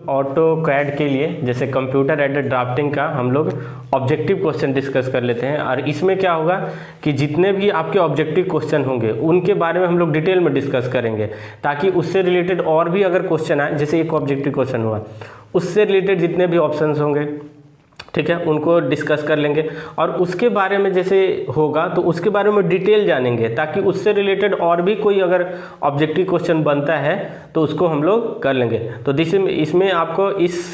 Auto CAD के लिए जैसे कंप्यूटर एडेड ड्राफ्टिंग का हम लोग ऑब्जेक्टिव क्वेश्चन डिस्कस कर लेते हैं। और इसमें क्या होगा कि जितने भी आपके ऑब्जेक्टिव क्वेश्चन होंगे उनके बारे में हम लोग डिटेल में डिस्कस करेंगे, ताकि उससे रिलेटेड और भी अगर क्वेश्चन आए, जैसे एक ऑब्जेक्टिव क्वेश्चन हुआ, उससे रिलेटेड जितने भी ऑप्शंस होंगे, ठीक है, उनको डिस्कस कर लेंगे। और उसके बारे में जैसे होगा तो उसके बारे में डिटेल जानेंगे, ताकि उससे रिलेटेड और भी कोई अगर ऑब्जेक्टिव क्वेश्चन बनता है तो उसको हम लोग कर लेंगे। तो इसमें आपको इस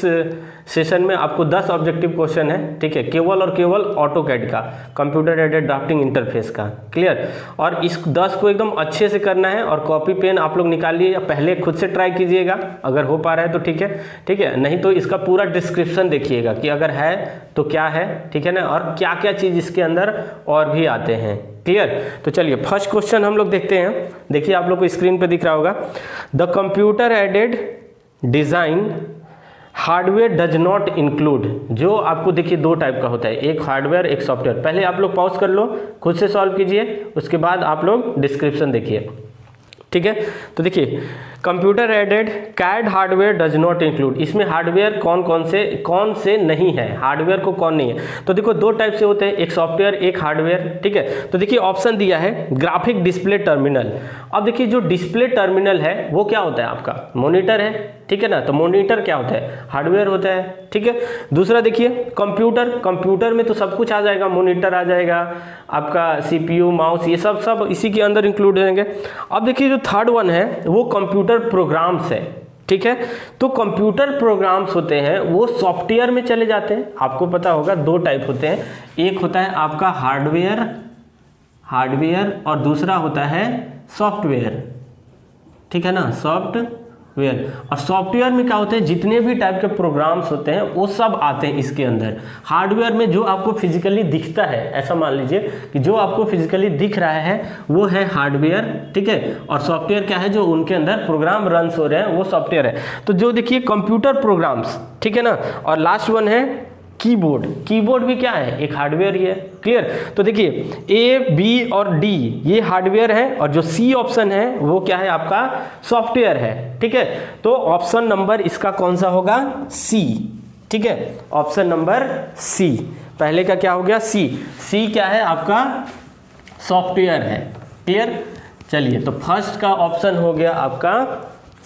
सेशन में आपको 10 ऑब्जेक्टिव क्वेश्चन है, ठीक है, केवल और केवल ऑटो कैड का, कंप्यूटर एडेड ड्राफ्टिंग इंटरफेस का। क्लियर? और इस 10 को एकदम अच्छे से करना है, और कॉपी पेन आप लोग निकालिए, पहले खुद से ट्राई कीजिएगा, अगर हो पा रहा है तो ठीक है, ठीक है, नहीं तो इसका पूरा डिस्क्रिप्शन देखिएगा कि अगर है तो क्या है, ठीक है ना, और क्या क्या चीज़ इसके अंदर और भी आते हैं। क्लियर? तो चलिए फर्स्ट क्वेश्चन हम लोग देखते हैं। देखिए आप लोग को स्क्रीन पे दिख रहा होगा, the computer aided design hardware does not include. जो आपको देखिए 2 टाइप का होता है, एक हार्डवेयर एक सॉफ्टवेयर। पहले आप लोग पॉज कर लो, खुद से सॉल्व कीजिए, उसके बाद आप लोग डिस्क्रिप्शन देखिए, ठीक है। तो देखिए computer aided CAD hardware does not include, इसमें हार्डवेयर कौन से नहीं है, हार्डवेयर को कौन नहीं है। तो देखो 2 टाइप से होते हैं, एक सॉफ्टवेयर एक हार्डवेयर, ठीक है। तो देखिए ऑप्शन दिया है ग्राफिक डिस्प्ले टर्मिनल। अब देखिए जो डिस्प्ले टर्मिनल है वो क्या होता है, आपका मॉनिटर है, ठीक है ना। तो मॉनिटर क्या होता है, हार्डवेयर होता है, ठीक है। दूसरा देखिए कंप्यूटर में तो सब कुछ आ जाएगा, मॉनिटर आ जाएगा, आपका सीपीयू माउस, ये सब इसी के अंदर इंक्लूड रहेंगे। अब देखिए जो थर्ड वन है वो कंप्यूटर प्रोग्राम्स है, ठीक है। तो कंप्यूटर प्रोग्राम्स होते हैं वो सॉफ्टवेयर में चले जाते हैं। आपको पता होगा 2 टाइप होते हैं, एक होता है आपका हार्डवेयर और दूसरा होता है सॉफ्टवेयर, ठीक है ना, सॉफ्टवेयर। और सॉफ्टवेयर में क्या होते हैं, जितने भी टाइप के प्रोग्राम्स होते हैं वो सब आते हैं इसके अंदर। हार्डवेयर में जो आपको फिजिकली दिखता है, ऐसा मान लीजिए कि जो आपको फिजिकली दिख रहा है वो है हार्डवेयर, ठीक है। और सॉफ्टवेयर क्या है, जो उनके अंदर प्रोग्राम रन हो रहे हैं वो सॉफ्टवेयर है। तो जो देखिए कंप्यूटर प्रोग्राम्स, ठीक है ना। और लास्ट वन है कीबोर्ड भी क्या है, एक हार्डवेयर ही है। क्लियर? तो देखिए A, B और D ये हार्डवेयर है, और जो C ऑप्शन है वो क्या है, आपका सॉफ्टवेयर है, ठीक है। तो ऑप्शन नंबर इसका कौन सा होगा, C, ठीक है। ऑप्शन नंबर C, पहले का क्या हो गया, C क्या है, आपका सॉफ्टवेयर है। क्लियर? चलिए तो फर्स्ट का ऑप्शन हो गया आपका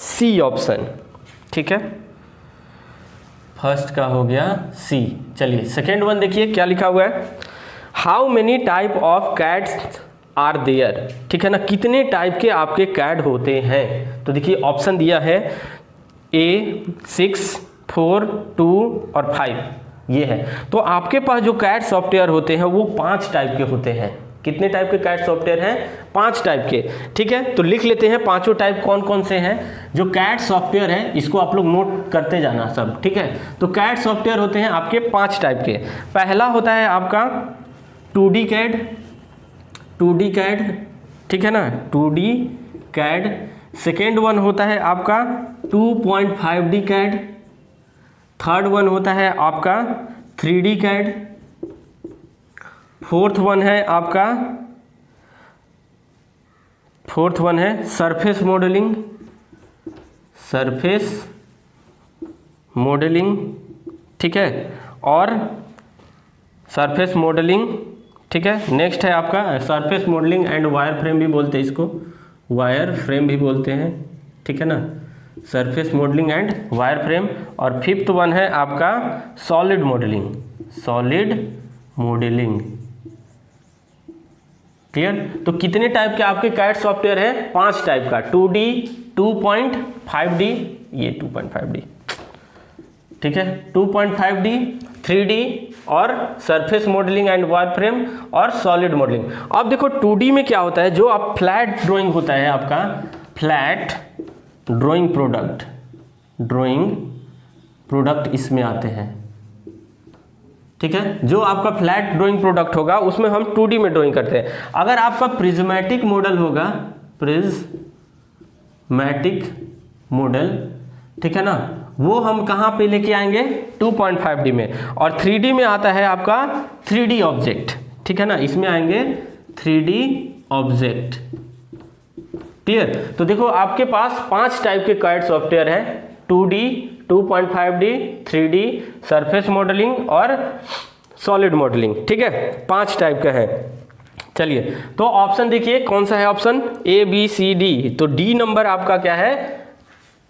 C ऑप्शन, ठीक है, फर्स्ट का हो गया C। चलिए सेकेंड वन देखिए क्या लिखा हुआ है, how many type of cards are there, ठीक है ना, कितने टाइप के आपके कैड होते हैं। तो देखिए ऑप्शन दिया है A 6, 4, 2 और 5 ये है। तो आपके पास जो कैड सॉफ्टवेयर होते हैं वो 5 टाइप के होते हैं। कितने टाइप के कैड सॉफ्टवेयर हैं, 5 टाइप के, ठीक है। तो लिख लेते हैं पांचों टाइप कौन कौन से हैं। जो कैड सॉफ्टवेयर है इसको आप लोग नोट करते जाना सब, ठीक है। तो कैड सॉफ्टवेयर होते हैं आपके 5 टाइप के। पहला होता है आपका 2D कैड, ठीक है ना, 2D कैड। सेकेंड वन होता है आपका 2.5D कैड। थर्ड वन होता है आपका 3D कैड। फोर्थ वन है सरफेस मॉडलिंग, ठीक है, और सरफेस मॉडलिंग, ठीक है। नेक्स्ट है आपका surface modelling and wire frame भी बोलते हैं इसको, वायर फ्रेम भी बोलते हैं, ठीक है ना, surface modelling and wire frame. और फिफ्थ वन है आपका सॉलिड मॉडलिंग। क्लियर? तो कितने टाइप के आपके कैड सॉफ्टवेयर है, 5 टाइप का, 2D, 2.5D, ये 2.5D, ठीक है, 2.5D, 3D और surface modelling and wire frame और सॉलिड मॉडलिंग। अब देखो 2D में क्या होता है, जो आप फ्लैट ड्राइंग होता है आपका, फ्लैट ड्राइंग प्रोडक्ट इसमें आते हैं, ठीक है। जो आपका फ्लैट ड्राइंग प्रोडक्ट होगा उसमें हम 2D में ड्राइंग करते हैं। अगर आपका प्रिज्मेटिक मॉडल होगा, ठीक है ना, वो हम कहाँ पे लेके आएंगे, 2.5D में। और 3D में आता है आपका 3D ऑब्जेक्ट, ठीक है ना, इसमें आएंगे 3D ऑब्जेक्ट। क्लियर? तो देखो आपके पास 5 टाइप के कैड सॉफ्टवेयर है, 2D 2.5D, 3D, surface modelling और सॉलिड मॉडलिंग। ठीक है, 5 टाइप का है। चलिए, तो ऑप्शन देखिए कौन सा है, option A B C D। तो D नंबर आपका क्या है,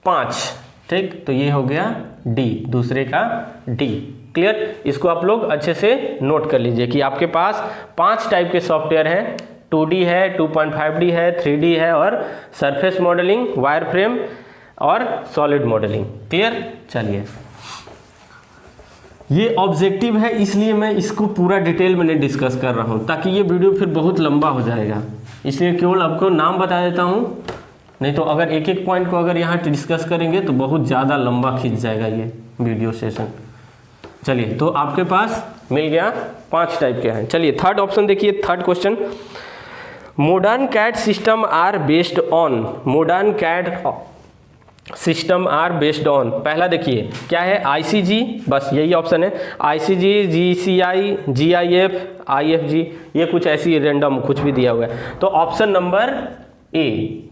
5। ठीक, तो ये हो गया D, दूसरे का D। क्लियर, इसको आप लोग अच्छे से नोट कर लीजिए कि आपके पास 5 टाइप के सॉफ्टवेयर हैं, 2D है, 2.5D है, 3D है और सरफेस मॉडलिंग, वायर फ्रेम और सॉलिड मॉडलिंग। क्लियर। चलिए, ये ऑब्जेक्टिव है इसलिए मैं इसको पूरा डिटेल में नहीं डिस्कस कर रहा हूँ, ताकि ये वीडियो फिर बहुत लंबा हो जाएगा, इसलिए केवल आपको नाम बता देता हूँ। नहीं तो अगर एक एक पॉइंट को अगर यहाँ डिस्कस करेंगे तो बहुत ज़्यादा लंबा खींच जाएगा ये वीडियो सेशन। चलिए, तो आपके पास मिल गया 5 टाइप के हैं। चलिए, थर्ड ऑप्शन देखिए, third question, modern CAD system are based on, modern CAD system are based on. पहला देखिए क्या है, ICG, बस यही ऑप्शन है, ICG, GCI, GIF, IFG, ये कुछ ऐसी रेंडम कुछ भी दिया हुआ है। तो ऑप्शन नंबर A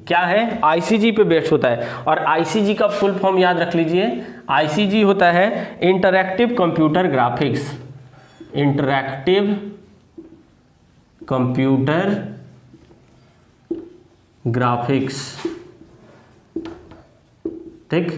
क्या है, ICG पे बेस्ड होता है। और ICG का फुल फॉर्म याद रख लीजिए, ICG होता है interactive computer graphics, interactive computer graphics. ठीक,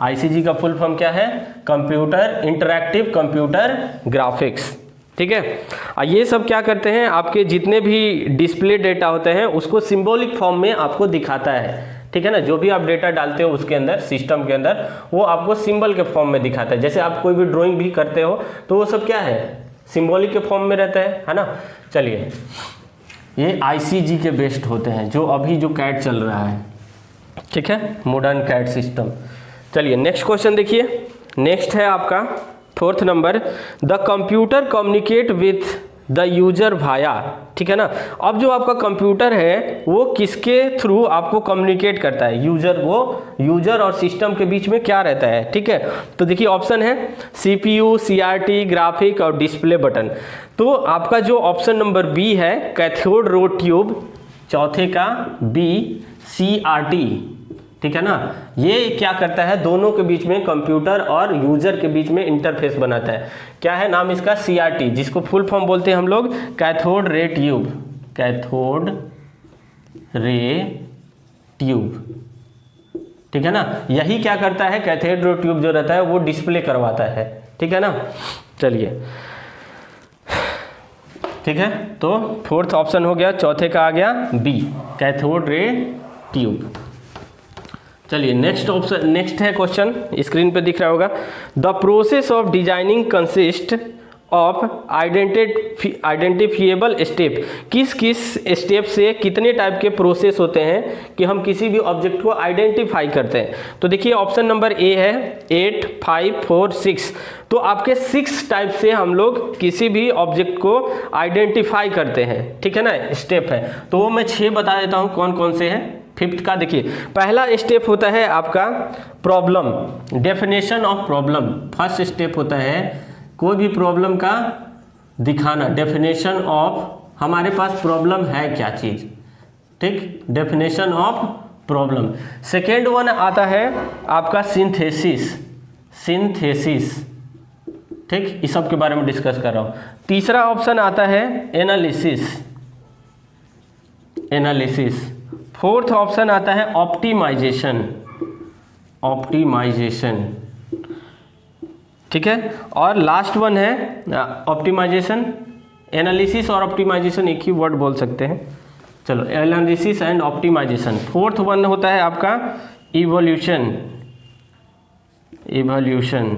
ICG का फुल फॉर्म क्या है, कंप्यूटर इंटरैक्टिव कंप्यूटर ग्राफिक्स। ठीक है, ये सब क्या करते हैं, आपके जितने भी डिस्प्ले डेटा होते हैं उसको सिंबॉलिक फॉर्म में आपको दिखाता है। ठीक है ना, जो भी आप डेटा डालते हो उसके अंदर, सिस्टम के अंदर, वो आपको सिंबल के फॉर्म में दिखाता है। जैसे आप कोई भी ड्राइंग भी करते हो तो वो सब क्या है, सिंबॉलिक के फॉर्म में रहता है ना। चलिए, ये ICG के बेस्ड होते हैं, जो अभी जो कैड चल रहा है। ठीक है, मॉडर्न कैड सिस्टम। चलिए, नेक्स्ट क्वेश्चन देखिए, नेक्स्ट है आपका 4th number, the computer communicate with the user via. ठीक है ना, अब जो आपका कंप्यूटर है वो किसके थ्रू आपको कम्युनिकेट करता है, यूजर, वो यूजर और सिस्टम के बीच में क्या रहता है। ठीक है, तो देखिए ऑप्शन है CPU, CRT, ग्राफिक और डिस्प्ले बटन। तो आपका जो ऑप्शन नंबर B है, कैथोड रे ट्यूब, चौथे का B, CRT। ठीक है ना, ये क्या करता है, दोनों के बीच में, कंप्यूटर और यूजर के बीच में इंटरफेस बनाता है। क्या है नाम इसका, CRT, जिसको फुल फॉर्म बोलते हैं हम लोग cathode ray tube, cathode ray tube. ठीक है ना, यही क्या करता है, कैथोड रे ट्यूब जो रहता है वो डिस्प्ले करवाता है। ठीक है ना। चलिए, ठीक है, तो 4th ऑप्शन हो गया, चौथे का आ गया B, कैथोड रे ट्यूब। चलिए, नेक्स्ट ऑप्शन, नेक्स्ट है क्वेश्चन, स्क्रीन पे दिख रहा होगा, the process of designing consist of identifiable step. किस किस स्टेप से कितने टाइप के प्रोसेस होते हैं कि हम किसी भी ऑब्जेक्ट को आइडेंटिफाई करते हैं। तो देखिए ऑप्शन नंबर A है 8, 5, 4, 6। तो आपके 6 टाइप से हम लोग किसी भी ऑब्जेक्ट को आइडेंटिफाई करते हैं। ठीक है ना, स्टेप है, तो वो मैं 6 बता देता हूँ कौन कौन से हैं। 5th का देखिए, पहला स्टेप होता है आपका problem, definition of problem. First step होता है कोई भी प्रॉब्लम का दिखाना, डेफिनेशन ऑफ, हमारे पास प्रॉब्लम है क्या चीज़। ठीक, definition of problem. Second one आता है आपका सिंथेसिस, सिंथेसिस। ठीक, इस सब के बारे में डिस्कस कर रहा हूँ। तीसरा ऑप्शन आता है एनालिसिस, एनालिसिस। 4th ऑप्शन आता है ऑप्टिमाइजेशन, ऑप्टिमाइजेशन। ठीक है, और लास्ट वन है ऑप्टिमाइजेशन, एनालिसिस और ऑप्टिमाइजेशन एक ही वर्ड बोल सकते हैं। चलो, analysis and optimisation. 4th one होता है आपका इवोल्यूशन, इवोल्यूशन।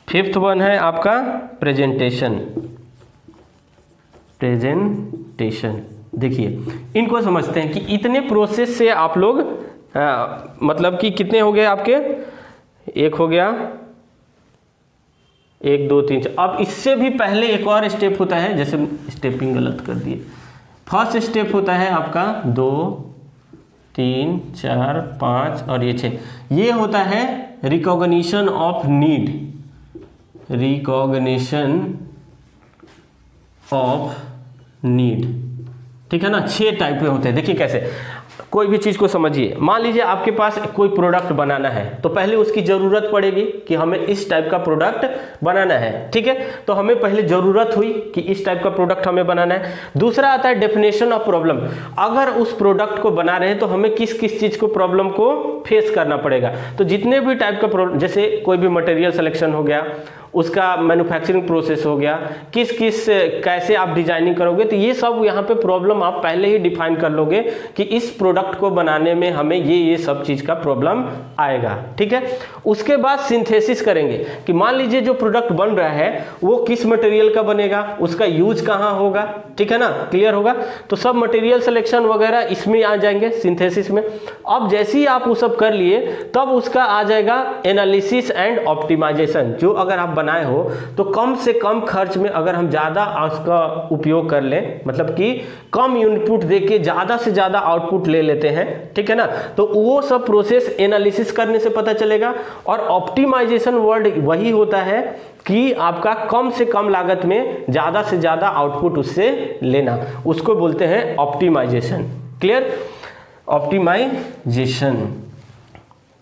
5th वन है आपका प्रेजेंटेशन, प्रेजेंटेशन। देखिए, इनको समझते हैं कि इतने प्रोसेस से आप लोग मतलब कि कितने हो गए आपके, एक हो गया, 1 2 3 4। अब इससे भी पहले एक और स्टेप होता है, जैसे स्टेपिंग गलत कर दिए। फर्स्ट स्टेप होता है आपका 2 3 4 5 और ये 6। ये होता है recognition of need, recognition of need. ठीक है ना, 6 टाइप के होते हैं। देखिए कैसे, कोई भी चीज़ को समझिए, मान लीजिए आपके पास कोई प्रोडक्ट बनाना है, तो पहले उसकी ज़रूरत पड़ेगी कि हमें इस टाइप का प्रोडक्ट बनाना है, ठीक है। तो हमें पहले ज़रूरत हुई कि इस टाइप का प्रोडक्ट हमें बनाना है। दूसरा आता है डेफिनेशन ऑफ प्रॉब्लम। अगर उस प्रोडक्ट को बना रहे हैं तो हमें किस किस चीज़ को प्रॉब्लम को फेस करना पड़ेगा। तो जितने भी टाइप का प्रॉब्लम, जैसे कोई भी मटेरियल सिलेक्शन हो गया, उसका मैन्युफैक्चरिंग प्रोसेस हो गया, किस किस कैसे आप डिजाइनिंग करोगे, तो ये सब यहाँ पे प्रॉब्लम आप पहले ही डिफाइन कर लोगे कि इस प्रोडक्ट को बनाने में हमें ये सब चीज़ का प्रॉब्लम आएगा, ठीक है। उसके बाद सिंथेसिस करेंगे कि मान लीजिए जो प्रोडक्ट बन रहा है वो किस मटेरियल का बनेगा, उसका यूज कहाँ होगा, ठीक है ना, क्लियर होगा। तो सब मटेरियल सिलेक्शन वगैरह इसमें आ जाएंगे सिंथेसिस में। अब जैसे ही आप वो सब कर लिए तब उसका आ जाएगा एनालिसिस एंड ऑप्टिमाइजेशन। जो अगर आप बनाए हो तो कम से कम खर्च में अगर हम ज़्यादा उसका उपयोग कर लें, मतलब कि कम इनपुट देके ज़्यादा से ज़्यादा आउटपुट ले लेते हैं, ठीक है ना, तो वो सब प्रोसेस एनालिसिस करने से पता चलेगा। और ऑप्टिमाइजेशन वर्ड वही होता है कि आपका कम से कम लागत में ज़्यादा से ज़्यादा आउटपुट उससे लेना, उसको बोलते हैं optimisation. Clear? Optimisation,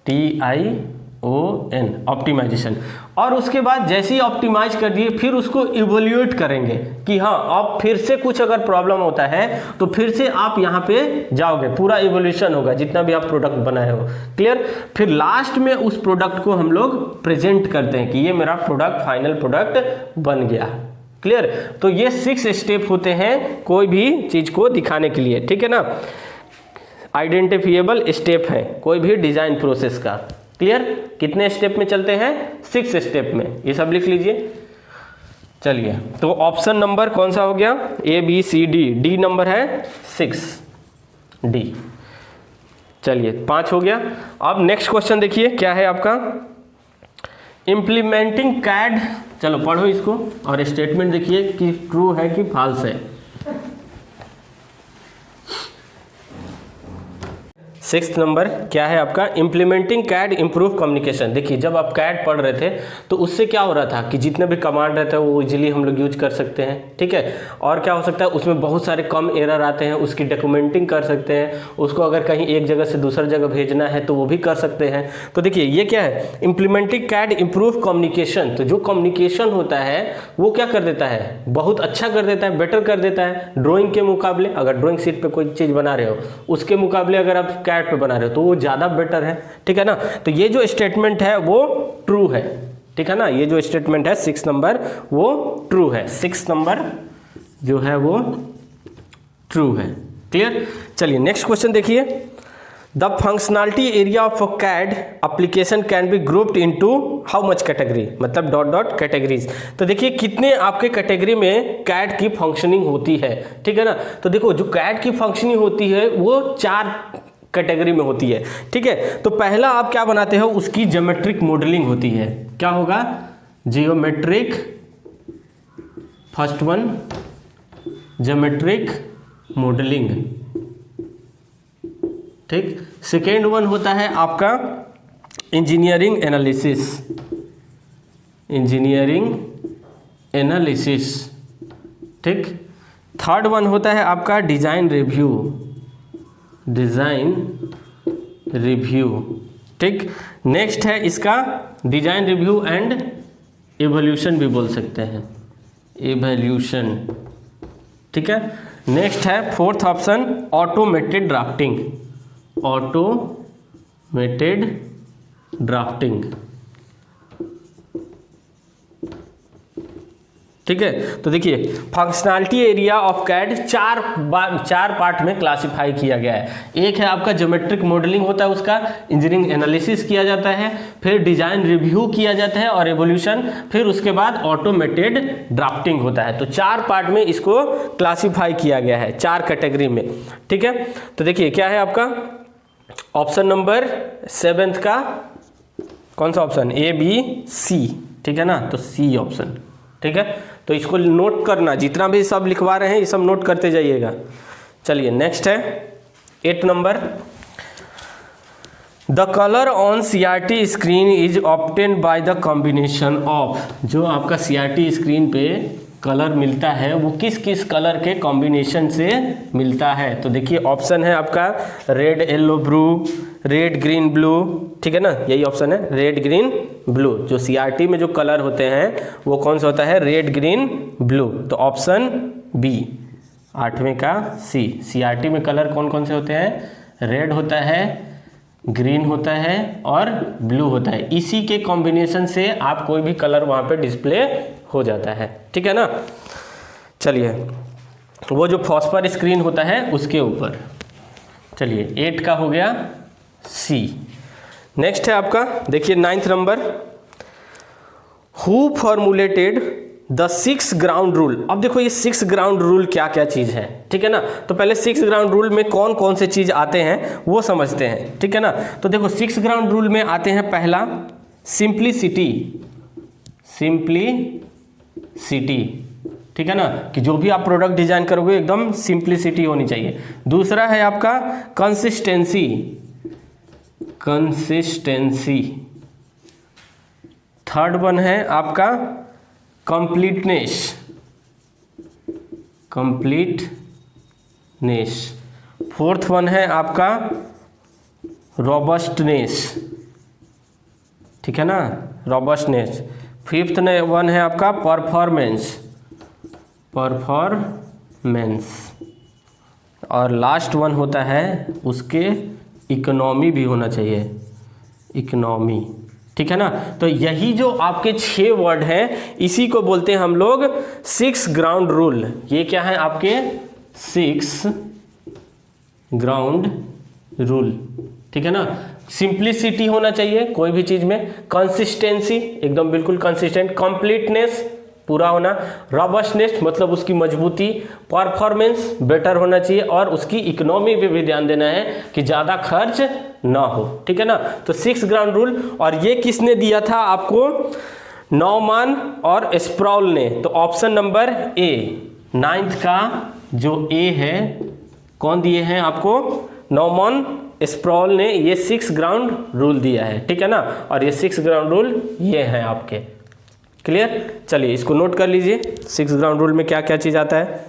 TION, optimisation. और उसके बाद जैसे ही ऑप्टिमाइज कर दिए फिर उसको इवोल्यूएट करेंगे कि हाँ अब फिर से कुछ अगर प्रॉब्लम होता है तो फिर से आप यहाँ पे जाओगे, पूरा इवोल्यूशन होगा जितना भी आप प्रोडक्ट बनाए हो। क्लियर? फिर लास्ट में उस प्रोडक्ट को हम लोग प्रेजेंट करते हैं कि ये मेरा प्रोडक्ट फाइनल प्रोडक्ट बन गया। क्लियर? तो ये 6 स्टेप होते हैं कोई भी चीज को दिखाने के लिए, ठीक है ना। आइडेंटिफिएबल स्टेप है कोई भी डिजाइन प्रोसेस का। क्लियर? कितने स्टेप में चलते हैं? 6 स्टेप में, ये सब लिख लीजिए। चलिए, तो ऑप्शन नंबर कौन सा हो गया? ABCD, डी नंबर है 6, डी। चलिए 5 हो गया। अब नेक्स्ट क्वेश्चन देखिए क्या है आपका, इम्प्लीमेंटिंग कैड। चलो पढ़ो इसको और स्टेटमेंट देखिए कि ट्रू है कि फॉल्स है। 6th नंबर क्या है आपका, इम्प्लीमेंटिंग कैड इम्प्रूव कम्युनिकेशन। देखिए जब आप कैड पढ़ रहे थे तो उससे क्या हो रहा था कि जितने भी कमांड रहते हैं वो इजीली हम लोग यूज कर सकते हैं, ठीक है। और क्या हो सकता है उसमें बहुत सारे कम एरर आते हैं, उसकी डॉक्यूमेंटिंग कर सकते हैं, उसको अगर कहीं एक जगह से दूसरी जगह भेजना है तो वो भी कर सकते हैं। तो देखिए ये क्या है, इम्प्लीमेंटिंग कैड इम्प्रूव कम्युनिकेशन। तो जो कम्युनिकेशन होता है वो क्या कर देता है, बहुत अच्छा कर देता है, बेटर कर देता है ड्राइंग के मुकाबले। अगर ड्राइंग शीट पे कोई चीज़ बना रहे हो उसके मुकाबले अगर आप कैड पे बना रहे हो तो वो ज़्यादा बेटर है, ठीक है ना। तो ये जो स्टेटमेंट है वो ट्रू है, ठीक है ना। ये जो स्टेटमेंट है 6 नंबर वो ट्रू है, 6 नंबर जो है वो ट्रू है। क्लियर? चलिए नेक्स्ट क्वेश्चन देखिए, the functionality area of a CAD application can be grouped into how much category, मतलब डॉट डॉट कैटेगरीज। तो देखिए कितने आपके कैटेगरी में कैड की फंक्शनिंग होती है, ठीक है ना। तो देखो जो कैड की फंक्शनिंग होती है वो 4 कैटेगरी में होती है, ठीक है। तो पहला आप क्या बनाते हो, उसकी ज्योमेट्रिक मॉडलिंग होती है। क्या होगा? Geometric, first one geometric modelling, ठीक। सेकेंड वन होता है आपका इंजीनियरिंग एनालिसिस, इंजीनियरिंग एनालिसिस, ठीक। थर्ड वन होता है आपका डिजाइन रिव्यू, डिजाइन रिव्यू, ठीक। नेक्स्ट है इसका डिजाइन रिव्यू एंड इवोल्यूशन भी बोल सकते हैं, इवोल्यूशन, ठीक है। नेक्स्ट है fourth option automated drafting, automated drafting, ठीक है। तो देखिए फंक्शनैलिटी एरिया ऑफ कैड चार पार्ट में क्लासिफाई किया गया है। एक है आपका ज्योमेट्रिक मॉडलिंग होता है, उसका इंजीनियरिंग एनालिसिस किया जाता है, फिर डिजाइन रिव्यू किया जाता है और एवोल्यूशन, फिर उसके बाद ऑटोमेटेड ड्राफ्टिंग होता है। तो 4 पार्ट में इसको क्लासिफाई किया गया है, 4 कैटेगरी में, ठीक है। तो देखिए क्या है आपका ऑप्शन नंबर 7 का कौन सा ऑप्शन, ABC, ठीक है ना। तो C ऑप्शन, ठीक है। तो इसको नोट करना, जितना भी सब लिखवा रहे हैं ये सब नोट करते जाइएगा। चलिए नेक्स्ट है 8 number, the colour on CRT screen is obtain by the combination of. जो आपका CRT स्क्रीन पे कलर मिलता है वो किस किस कलर के कॉम्बिनेशन से मिलता है। तो देखिए ऑप्शन है आपका red yellow blue, red green blue, ठीक है ना, यही ऑप्शन है रेड ग्रीन ब्लू। जो सीआरटी में जो कलर होते हैं वो कौन सा होता है, रेड ग्रीन ब्लू। तो ऑप्शन बी 8वें का सी। सीआरटी में कलर कौन कौन से होते हैं, रेड होता है, ग्रीन होता है और ब्लू होता है। इसी के कॉम्बिनेशन से आप कोई भी कलर वहाँ पे डिस्प्ले हो जाता है, ठीक है ना। चलिए वो जो फॉस्फर स्क्रीन होता है उसके ऊपर। चलिए 8 का हो गया सी। नेक्स्ट है आपका देखिए 9th number, who formulated the 6 ground rule. अब देखो ये 6 ग्राउंड रूल क्या क्या चीज़ है, ठीक है ना। तो पहले 6 ग्राउंड रूल में कौन कौन से चीज़ आते हैं वो समझते हैं, ठीक है ना। तो देखो 6 ग्राउंड रूल में आते हैं पहला सिंप्लिसिटी, सिंप्लिसिटी, ठीक है ना, कि जो भी आप प्रोडक्ट डिजाइन करोगे एकदम सिंप्लिसिटी होनी चाहिए। दूसरा है आपका कंसिस्टेंसी, कंसिस्टेंसी। थर्ड वन है आपका कंप्लीटनेस, कंप्लीटनेस। फोर्थ वन है आपका रॉबस्टनेस, ठीक है ना, रॉबस्टनेस। फिफ्थ वन है आपका परफॉर्मेंस, परफॉर्मेंस। और लास्ट वन होता है उसके इकोनॉमी भी होना चाहिए, इकोनॉमी, ठीक है ना। तो यही जो आपके 6 वर्ड हैं इसी को बोलते हैं हम लोग 6 ग्राउंड रूल। ये क्या है आपके 6 ग्राउंड रूल, ठीक है ना। सिंप्लिसिटी होना चाहिए कोई भी चीज में, कंसिस्टेंसी एकदम बिल्कुल कंसिस्टेंट, कंप्लीटनेस पूरा होना, रॉबस्टनेस मतलब उसकी मजबूती, परफॉर्मेंस बेटर होना चाहिए और उसकी इकोनॉमी पे भी ध्यान देना है कि ज़्यादा खर्च ना हो, ठीक है ना। तो 6 ग्राउंड रूल, और ये किसने दिया था आपको, नॉमान और स्प्रॉल ने। तो ऑप्शन नंबर ए 9th का जो ए है कौन दिए हैं आपको, नॉमान स्प्रॉल ने ये 6 ग्राउंड रूल दिया है, ठीक है ना। और ये 6 ग्राउंड रूल ये हैं आपके, क्लियर। चलिए इसको नोट कर लीजिए 6 ग्राउंड रूल में क्या क्या चीज़ आता है।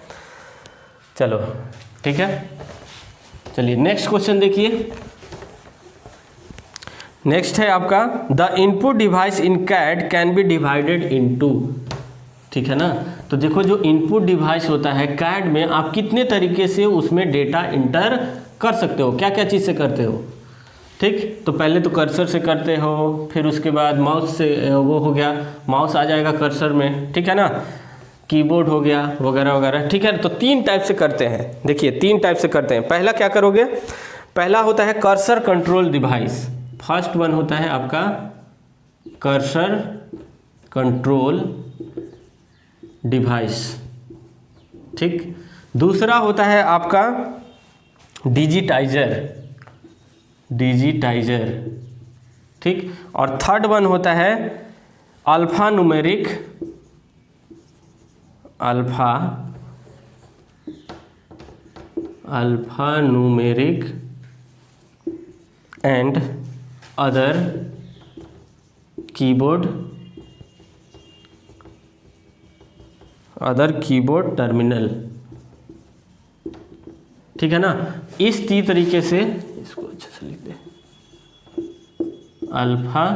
चलो ठीक है, चलिए नेक्स्ट क्वेश्चन देखिए। नेक्स्ट है आपका the input device in CAD can be divided into, ठीक है ना। तो देखो जो इनपुट डिवाइस होता है कैड में आप कितने तरीके से उसमें डेटा इंटर कर सकते हो, क्या क्या चीज़ से करते हो, ठीक। तो पहले तो कर्सर से करते हो, फिर उसके बाद माउस से, वो हो गया माउस आ जाएगा कर्सर में, ठीक है ना, कीबोर्ड हो गया वगैरह वगैरह, ठीक है। तो 3 टाइप से करते हैं, देखिए 3 टाइप से करते हैं। पहला क्या करोगे, पहला होता है cursor control device. First one होता है आपका कर्सर कंट्रोल डिवाइस, ठीक। दूसरा होता है आपका डिजिटाइजर, डिजिटाइजर, ठीक। और थर्ड वन होता है alpha numeric, alpha numeric and other keyboard terminal, ठीक है ना। इस 3 तरीके से, इसको अच्छे से लिख दे, अल्फा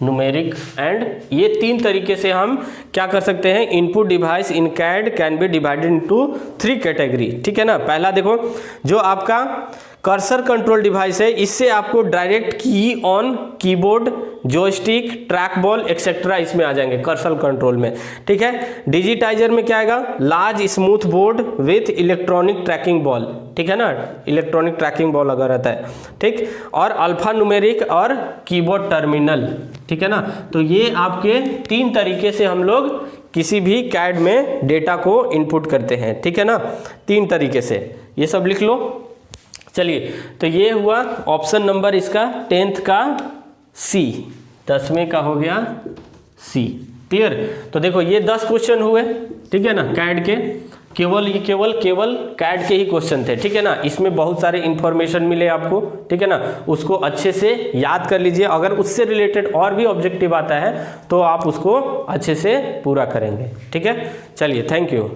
न्यूमेरिक एंड, ये 3 तरीके से हम क्या कर सकते हैं, input device in CAD can be divided into 3 category, ठीक है ना। पहला देखो जो आपका कर्सर कंट्रोल डिवाइस है, इससे आपको डायरेक्ट की on keyboard, joystick, track ball etcetera इसमें आ जाएंगे कर्सर कंट्रोल में, ठीक है। डिजिटाइजर में क्या आएगा, large smooth board with electronic tracking ball, ठीक है ना, इलेक्ट्रॉनिक ट्रैकिंग बॉल अगर रहता है, ठीक। और अल्फा न्यूमेरिक और कीबोर्ड टर्मिनल, ठीक है ना। तो ये आपके 3 तरीके से हम लोग किसी भी कैड में डेटा को इनपुट करते हैं, ठीक है ना, 3 तरीके से, ये सब लिख लो। चलिए तो ये हुआ ऑप्शन नंबर इसका 10th का सी, 10वें का हो गया सी, क्लियर। तो देखो ये 10 क्वेश्चन हुए, ठीक है ना, कैड के केवल कैट के ही क्वेश्चन थे, ठीक है ना। इसमें बहुत सारे इंफॉर्मेशन मिले आपको, ठीक है ना, उसको अच्छे से याद कर लीजिए। अगर उससे रिलेटेड और भी ऑब्जेक्टिव आता है तो आप उसको अच्छे से पूरा करेंगे, ठीक है। चलिए, थैंक यू।